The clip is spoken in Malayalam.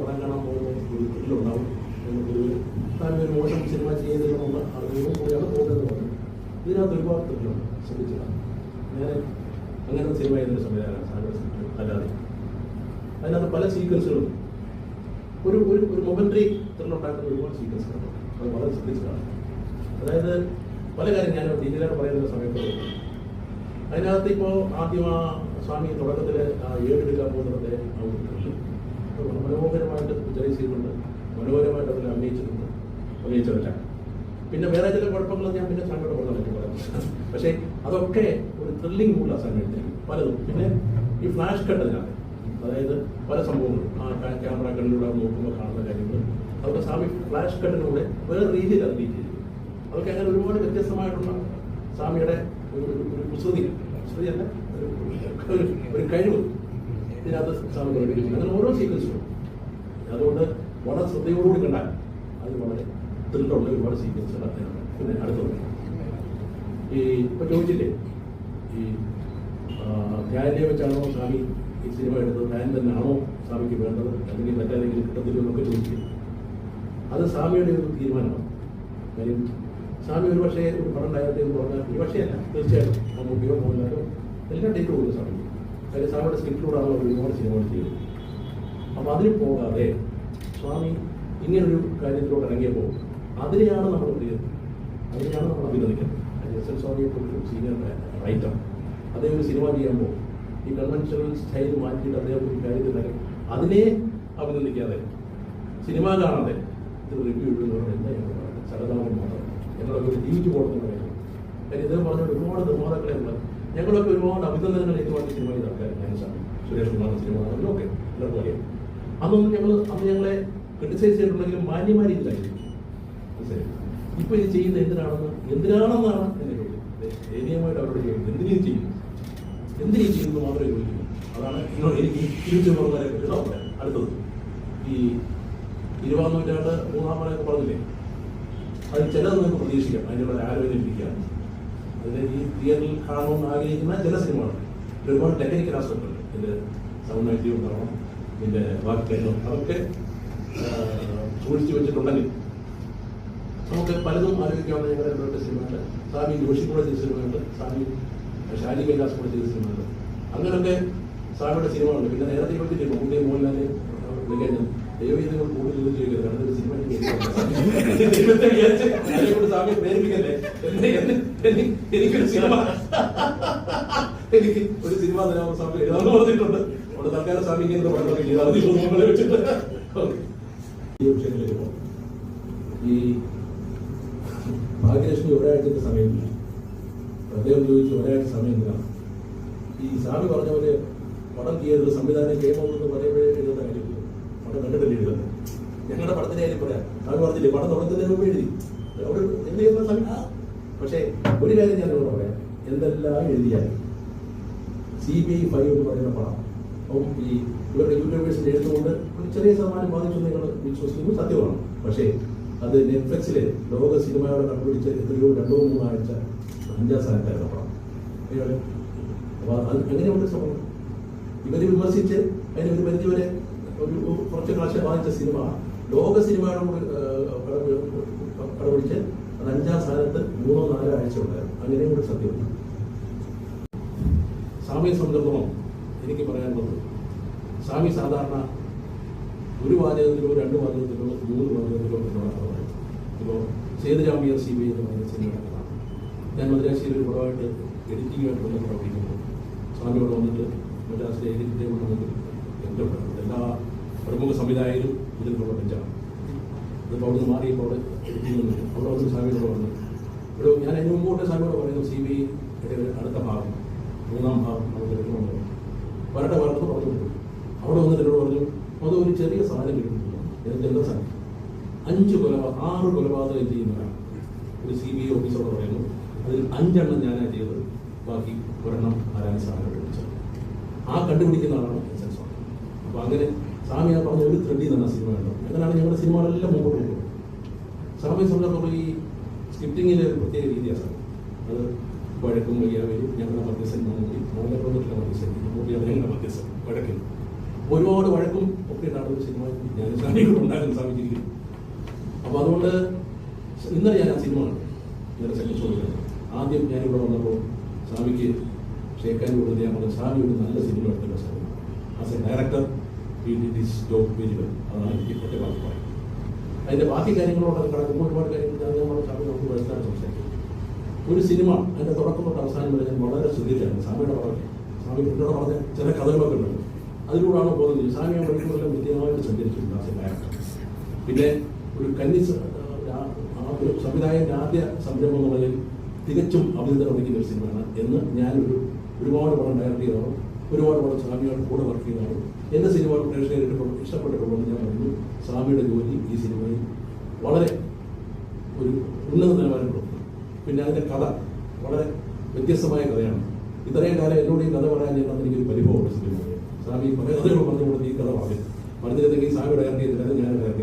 പടം കാണാൻ പോകുമ്പോൾ ഒരു ത്രില്ലുണ്ടാവും. ഒരു മോശം സിനിമ ചെയ്യുന്നതിനുള്ള അറിവും കൂടിയാണ് പോകുന്നത് പറഞ്ഞു. ഇതിനകത്ത് ഒരുപാട് ത്രില്ലുണ്ട്, ശ്രദ്ധിച്ചതാണ്. ഞാൻ അങ്ങനത്തെ സിനിമ ചെയ്യുന്നൊരു സംവിധാനമാണ് സാഗർ സ്ക്രിപ്റ്റ് അല്ലാതെ. അതിനകത്ത് പല സീക്വൻസുകളും ഒരു ഒരു മൊമെന്ററി ത്രില്ലുണ്ടാക്കുന്ന ഒരുപാട് സീക്വൻസുകളുണ്ട്. അത് വളരെ ശ്രദ്ധിച്ചതാണ്. അതായത് പല കാര്യം ഞാൻ ഡീറ്റെയിലായിട്ട് പറയുന്ന സമയത്ത് അതിനകത്ത് ഇപ്പോൾ ആദ്യം ആ സ്വാമി തുടക്കത്തിൽ ഏടെടുക്കാൻ പോകുന്നതിൻ്റെ മനോഹരമായിട്ട് പിക്ചറൈസ് ചെയ്തിട്ടുണ്ട്, മനോഹരമായിട്ട് അതിൽ അഭിനയിച്ചവരല്ല. പിന്നെ വേറെ ചില കുഴപ്പങ്ങൾ ഞാൻ പിന്നെ സാറിനോട് പറഞ്ഞു പറയാം. പക്ഷേ അതൊക്കെ ഒരു ത്രില്ലിംഗ് മൂല സമയത്ത് പലതും. പിന്നെ ഈ ഫ്ലാഷ് കട്ട് അതിനകത്ത്, അതായത് പല സംഭവങ്ങളും ആ ക്യാമറ കണ്ണിലൂടെ നോക്കുമ്പോൾ കാണുന്ന കാര്യങ്ങൾ അതൊക്കെ സ്വാമി ഫ്ലാഷ് കട്ടിലൂടെ വേറെ രീതിയിൽ അഭിനയിച്ച് ചെയ്തു. അതൊക്കെ അങ്ങനെ ഒരുപാട് വ്യത്യസ്തമായിട്ടുള്ള സ്വാമിയുടെ ഒരു കുസൃതിയല്ല ഒരു കഴിവ് ഇതിനകത്ത് സ്വാമി പ്രകടിപ്പിച്ചു. അങ്ങനെ ഓരോ സീക്വൻസും. അതുകൊണ്ട് വളരെ ശ്രദ്ധയോടുകൂടി കണ്ടാൽ അത് വളരെ ത്രില്ലുള്ള ഒരുപാട് സീക്വൻസുകൾ അതിനുണ്ട്. പിന്നെ അടുത്തത് ഈ ഇപ്പൊ ചോദിച്ചില്ലേ, ഈ ധ്യാനിനെ വെച്ചാണോ സ്വാമി ഈ സിനിമ എടുത്തത്, ധ്യാൻ തന്നെയാണോ സ്വാമിക്ക് വേണ്ടത്, അല്ലെങ്കിൽ മറ്റേതെങ്കിലും കിട്ടത്തില്ലോ എന്നൊക്കെ ചോദിച്ചില്ലേ. അത് സ്വാമിയുടെ ഒരു തീരുമാനമാണ്. കാര്യം സ്വാമി ഒരു പക്ഷേ ഒരു പടം ഡയറക്റ്റ് എന്ന് പറഞ്ഞാൽ ഒരു പക്ഷേ അല്ല, തീർച്ചയായിട്ടും മമ്മൂട്ടിയോ മോഹൻലാലോ എല്ലാം ടേക്ക് കൊടുക്കും സ്വാമിക്ക്. കാര്യം സ്വാമിയുടെ സ്ക്രിപ്റ്റിലൂടെയാണല്ലോ ഒരുപാട് സിനിമകൾ ചെയ്തത്. അപ്പോൾ അതിന് പോകാതെ സ്വാമി ഇങ്ങനൊരു കാര്യത്തിലൂടെ ഇറങ്ങിയപ്പോൾ അതിനെയാണ് നമ്മൾ അഭിനന്ദിക്കുന്നത്. എസ് എൽ സ്വാമിയെ പോലൊരു സീനിയർ റൈറ്റർ അദ്ദേഹം ഒരു സിനിമ ചെയ്യുമ്പോൾ ഈ കൺവെൻഷണൽ സ്റ്റൈൽ മാറ്റിയിട്ട് അദ്ദേഹം ഒരു കാര്യത്തിൽ അതിനെ അഭിനന്ദിക്കാതെ സിനിമ കാണാതെ ഇത് റിവ്യൂ ഇടുന്നവരുടെ എന്താ സരതാമം മാത്രം ഞങ്ങളൊക്കെ ജീവിച്ചു പോകുന്ന കാര്യം. കാര്യം ഇദ്ദേഹം പറഞ്ഞ ഒരുപാട് നിർമ്മാതാക്കളെ ഉണ്ട്. ഞങ്ങളൊക്കെ ഒരുപാട് അഭിനന്ദനങ്ങൾ ഏറ്റുമാറ്റി സിനിമ ചെയ്ത ആൾക്കാർ. ഞാൻ സുരേഷ് കുമാർ സിനിമ അതിലൊക്കെ എല്ലാവർക്കും അറിയാം. അന്ന് ഞങ്ങളെ ക്രിട്ടിസൈസ് ചെയ്തിട്ടുണ്ടെങ്കിലും മാന്യമായ രീതിയിലായിരിക്കും. ഇപ്പൊ ഇത് ചെയ്യുന്നത് എന്തിനാണെന്നാണ് എന്നെ ചോദിക്കുന്നത്. ദയനീയമായിട്ട് അവരോട് ചോദിക്കുന്നത് എന്തിനീ ചെയ്യുന്നത് മാത്രമേ ചോദിക്കുന്നു. അതാണ് എനിക്ക് തിരിച്ചു പറഞ്ഞതിനെ പറ്റിയുള്ള അഭിപ്രായം. അടുത്തത് ഈ 20-ാം നൂറ്റാണ്ട് മൂന്നാം മലയൊക്കെ പറഞ്ഞില്ലേ, അത് ചിലത് നിങ്ങൾക്ക് പ്രതീക്ഷിക്കാം. അതിനുള്ള ആലോചന ഇരിക്കുകയാണ്. അതിന് ഈ തിയേറ്ററിൽ കാണണമെന്ന് ആഗ്രഹിക്കുന്ന ചില സിനിമകൾ ഒരുപാട് ടെക്നിക്കൽ ആസ്പെക്ട് ഉണ്ട്. ഇതിന്റെ സൗണ്ട് ഐഡിയ ഉണ്ടാവണം, ഇതിന്റെ ബാക്കി കാര്യങ്ങൾ അതൊക്കെ സൂക്ഷിച്ചു വെച്ചിട്ടുണ്ടെങ്കിൽ നമുക്ക് പലതും ആലോചിക്കാവുന്ന ഞങ്ങളുടെ ഇവിടുത്തെ സിനിമയുണ്ട്. സ്വാമി ജോഷി കൂടെ ചെയ്ത സിനിമയുണ്ട്, സ്വാമി ഷാജി കൈലാസ് കൂടെ ചെയ്ത സിനിമയുണ്ട്. അങ്ങനെയൊക്കെ സ്വാമിയുടെ സിനിമകളുണ്ട്. പിന്നെ നേരത്തെ ചോദിച്ചില്ലേ മമ്മൂട്ടിയെ മോഹൻലാലിനെ വിളിക്കാൻ ദൈവം ഇതിനോട് കൂടുതൽ ചോദിക്കുന്നത് കാരണം സിനിമ സ്വാമിയെ പ്രേരിപ്പിക്കല്ലേ. എനിക്കൊരു സിനിമ ഒരു സിനിമ തരാമോ സ്വാമി എഴുതാമെന്ന് പറഞ്ഞിട്ടുണ്ട്. അവിടെ തൽക്കാലം സ്വാമിക്ക് എന്ത് പടം ചെയ്താൽ വെച്ചിട്ട് ഈ വിഷയത്തിലേക്ക് പോകും. ഈ ഭാഗ്യലക്ഷ്മി ഒരാഴ്ചത്തെ സമയമില്ല. അദ്ദേഹം ചോദിച്ചു ഒരാഴ്ച സമയം എന്തിനാണ്. ഈ സ്വാമി പറഞ്ഞ പോലെ പടം ചെയ്യരുത്, സംവിധാനം ചെയ്യണമെന്ന് പറയുമ്പോഴേ എഴുതുന്ന കാര്യമില്ല. പടം കണ്ടിട്ടല്ലേ എഴുതുന്നത്. ഞങ്ങളുടെ പടത്തിന്റെ കാര്യം പറയാം. സ്വാമി പറഞ്ഞില്ലേ പടം തുടങ്ങുന്നതിന് മുമ്പ് എഴുതി അവിടെ എന്ത് ചെയ്യുന്ന സമയം. പക്ഷേ ഒരു കാര്യം ഞാനിവിടെ പറയാം, എന്തെല്ലാം എഴുതിയാലും CBI 5 എന്ന് പറയുന്ന പടം അപ്പം ഈ ഇവരുടെ യൂട്യൂബേഴ്സിന്റെ എഴുതുകൊണ്ട് ഒരു ചെറിയ ശതമാനം ബാധിച്ചു നിങ്ങൾ വിശ്വസിക്കുന്നു, സത്യമാണ്. പക്ഷേ അത് നെറ്റ്ഫ്ലിക്സിലെ ലോക സിനിമയോടെ കണ്ടുപിടിച്ച എത്രയോ 2-3 ആഴ്ച 5-ാം സ്ഥാനത്തായിരുന്നു പടം. അപ്പോൾ അത് എങ്ങനെയുണ്ട് സംഭവം. ഇവർ വിമർശിച്ച് അതിന് ഒരു പരിധി വരെ ഒരു കുറച്ച് കാശ് ബാധിച്ച സിനിമ ലോക സിനിമയോട് കടപിടിച്ച് അത് 5-ാം സ്ഥാനത്ത് 3-4 ആഴ്ച ഉണ്ടായിരുന്നു. അങ്ങനെയും കൂടി സത്യമാണ്. സ്വാമിയെ സംബന്ധിച്ചിടത്തോളം എനിക്ക് പറയാനുള്ളത്, സ്വാമി സാധാരണ ഒരു വാചകത്തിലോ 2 വാചകത്തിലോ 3 വാചകത്തിലോ എന്നോട് പറയും. ഇപ്പോൾ സേതുരാമയ്യർ CBI എന്ന് പറയുന്ന സിനിമയുടെ കഥ ഞാൻ മദ്രാസിയിൽ ഒരു പടമായിട്ട് എഡിറ്റിങ്ങുമായിട്ട് വന്ന് പ്രവർത്തിക്കുമ്പോൾ സ്വാമിയോട് വന്നിട്ട് മദ്രാസിലെ എഡിറ്റിംഗ് വന്നിട്ട് എന്തുണ്ട് എല്ലാ പ്രമുഖ സംവിധായകരും ഇതിൽ പ്രവർത്തിച്ചാണ്. ഇതിപ്പോൾ അവിടെ നിന്ന് മാറിയപ്പോൾ അവിടെ എഡിറ്റിംഗ് വന്നിട്ട് അവിടെ വന്ന് സ്വാമിയോട് വന്നു. ഇവിടെ ഞാൻ അതിന് മുമ്പോട്ട് സ്വാമിയോട് പറയുന്നു CBI അടുത്ത ഭാഗം 3-ാം ഭാഗം നമുക്ക് എടുക്കണമെന്ന് വരട്ടെ പറഞ്ഞിട്ടുണ്ട്. അവിടെ വന്നിട്ട് എന്നോട് പറഞ്ഞു അത് ഒരു ചെറിയ സാധനം കിട്ടുന്നില്ല. എനിക്ക് എന്താ സാധനം 6 കൊലപാതകം ചെയ്യുന്നവരാണ് ഒരു CBI ഓഫീസറോട് പറയുന്നു. അതിൽ 5 എണ്ണം ഞാനാണ് ചെയ്തത്, ബാക്കി ഒരെണ്ണം ആരാണ് സാധനം കണ്ടുപിടിച്ചത്. ആ കണ്ടുപിടിക്കുന്ന ആളാണ് എസ് എൽ സ്വാമി. അപ്പോൾ അങ്ങനെ സ്വാമി ആ പറഞ്ഞ ഒരു ത്രെഡി തന്നെ സിനിമ ഉണ്ടോ. അങ്ങനെയാണ് ഞങ്ങളുടെ സിനിമകളെല്ലാം മുമ്പോട്ട് പോകുന്നത്. സ്വാമിയെ സംബന്ധിച്ചിടത്തോളം ഈ സ്ക്രിപ്റ്റിങ്ങിൻ്റെ ഒരു പ്രത്യേക രീതിയാണ്. അത് വഴക്കും വയ്യാവരും ഞങ്ങളുടെ മധ്യസ്ഥൻ മമ്മൂട്ടി മോഹൻലാലിന്റെ മധ്യസ്ഥൻ മമ്മൂട്ടിയാണ് ഞങ്ങളുടെ മധ്യസ്ഥൻ വഴക്കിൽ ഒരുപാട് വഴക്കും ഒക്കെ നടന്ന സിനിമ ഞാൻ സ്വാമികൾ ഉണ്ടാക്കാൻ സാധിച്ചിരിക്കുന്നു. അപ്പോൾ അതുകൊണ്ട് ഇന്നലെ ഞാൻ ആ സിനിമ കണ്ടു. ഇന്നലെ സെക്കൻഡ് ഷോ ആദ്യം ഞാനിവിടെ വന്നപ്പോൾ സ്വാമിക്ക് ഷേക്കാൻ കൊടുത്ത് ഞാൻ പറഞ്ഞു, സ്വാമി ഒരു നല്ല സിനിമ എടുത്തില്ല സ്വാമി. As a director he did this job very well. അതാണ് എനിക്ക് ഒറ്റ വാക്ക് പറയുന്നത്. അതിൻ്റെ ബാക്കി കാര്യങ്ങളോട് കിടക്കുമ്പോൾ ഒരുപാട് കാര്യങ്ങൾ ഞാൻ നമ്മുടെ സ്വാമി നമുക്ക് മനസ്സിലാക്കാൻ സംസാരിക്കും. ഒരു സിനിമ അതിൻ്റെ തുടക്കം തൊട്ട് അവസാനം വരെ ഞാൻ വളരെ ശ്രദ്ധിച്ചാണ് സ്വാമിയുടെ പറഞ്ഞു. സ്വാമി എന്നോട് പറഞ്ഞ ചില കഥകളൊക്കെ ഉണ്ട്, അതിലൂടെയാണ് പോകുന്നത്. സ്വാമിയെ മണിക്കൂറെല്ലാം കൃത്യമായിട്ട് സഞ്ചരിച്ചിട്ടുണ്ട് ആസ് എ ഡയറക്ടർ. പിന്നെ ഒരു കന്നി സംവിധായകൻ്റെ ആദ്യ സംരംഭം എന്നുള്ളതിൽ തികച്ചും അഭിനന്ദനം അർഹിക്കുന്ന ഒരു സിനിമയാണ് എന്ന് ഞാനൊരു ഒരുപാട് പടം ഡയറക്ട് ചെയ്തതാണ്, ഒരുപാട് പടം സ്വാമിയോട് കൂടെ വർക്ക് ചെയ്തതാണ്. എൻ്റെ സിനിമ പ്രേക്ഷകർ ഇഷ്ടപ്പെട്ടിട്ടുള്ളത് ഞാൻ പറഞ്ഞു. സ്വാമിയുടെ ജോലി ഈ സിനിമയിൽ വളരെ ഒരു ഉന്നത നിലവാരപ്പെടുന്നു. പിന്നെ അതിൻ്റെ കഥ വളരെ വ്യത്യസ്തമായ കഥയാണ്. ഇത്രയും കാലം എന്നോട് ഈ കഥ പറയാൻ ഞാൻ എനിക്കൊരു പരിഭവമുണ്ട്. സിനിമ സ്വാമി കുറേ കഥകൾ പറഞ്ഞു കൊടുത്ത് ഈ കഥ പറഞ്ഞിരുന്നെങ്കിൽ സ്വാമി ഡയറക്ട് ചെയ്തിട്ട് ഞാൻ ഡയറക്ട്